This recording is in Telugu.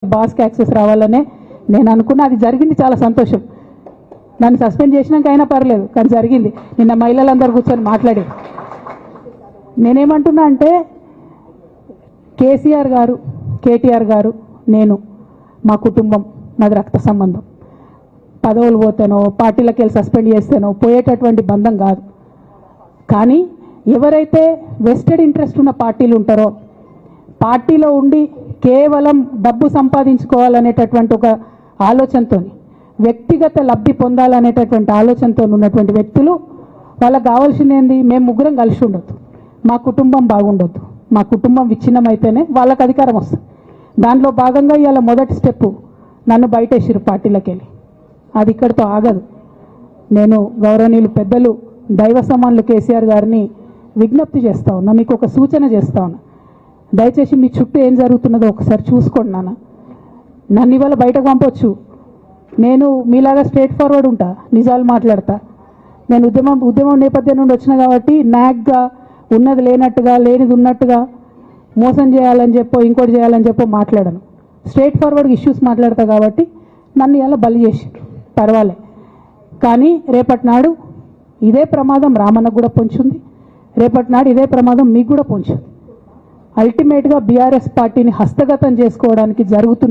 బాస్కి యాక్సెస్ రావాలనే నేను అనుకున్నా. అది జరిగింది, చాలా సంతోషం. నన్ను సస్పెండ్ చేసినాక అయినా పర్లేదు, కానీ జరిగింది. నిన్న మహిళలందరూ కూర్చొని మాట్లాడి నేనేమంటున్నా అంటే, కేసీఆర్ గారు, కేటీఆర్ గారు, నేను, మా కుటుంబం, మాది రక్త సంబంధం. పదవులు పోతానో పార్టీలకు వెళ్ళి సస్పెండ్ చేస్తానో పోయేటటువంటి బంధం కాదు. కానీ ఎవరైతే వెస్టెడ్ ఇంట్రెస్ట్ ఉన్న పార్టీలు ఉంటారో, పార్టీలో ఉండి కేవలం డబ్బు సంపాదించుకోవాలనేటటువంటి ఒక ఆలోచనతో, వ్యక్తిగత లబ్ధి పొందాలనేటటువంటి ఆలోచనతో ఉన్నటువంటి వ్యక్తులు, వాళ్ళకి కావాల్సింది ఏంది? మేము ముగ్గురం కలిసి ఉండొద్దు, మా కుటుంబం బాగుండొద్దు, మా కుటుంబం విచ్ఛిన్నమైతేనే వాళ్ళకి అధికారం వస్తుంది. దాంట్లో భాగంగా ఇవాళ మొదటి స్టెప్పు నన్ను బయటేసిరు పార్టీలకు వెళ్ళి. అది ఇక్కడితో ఆగదు. నేను గౌరవనీయులు పెద్దలు దైవ సమానులు కేసీఆర్ గారిని విజ్ఞప్తి చేస్తా ఉన్నా, మీకు ఒక సూచన చేస్తా ఉన్నా. దయచేసి మీ చుట్టూ ఏం జరుగుతున్నదో ఒకసారి చూసుకోండి నాన్న. నన్ను ఇవాళ బయటకు పంపొచ్చు, నేను మీలాగా స్ట్రేట్ ఫార్వర్డ్ ఉంటా, నిజాలు మాట్లాడతా. నేను ఉద్యమం నేపథ్యం నుండి వచ్చిన కాబట్టి నాగ్గా, ఉన్నది లేనట్టుగా, లేనిది ఉన్నట్టుగా, మోసం చేయాలని చెప్పో ఇంకోటి చేయాలని చెప్పో మాట్లాడను. స్ట్రేట్ ఫార్వర్డ్ ఇష్యూస్ మాట్లాడతా కాబట్టి నన్ను ఇలా బలి చేసి పర్వాలే. కానీ రేపటి నాడు ఇదే ప్రమాదం రామన్నకు కూడా పొంచుంది, రేపటి నాడు ఇదే ప్రమాదం మీకు కూడా పొంచుంది. అల్టిమేట్గా బీఆర్ఎస్ పార్టీని హస్తగతం చేసుకోవడానికి జరుగుతున్న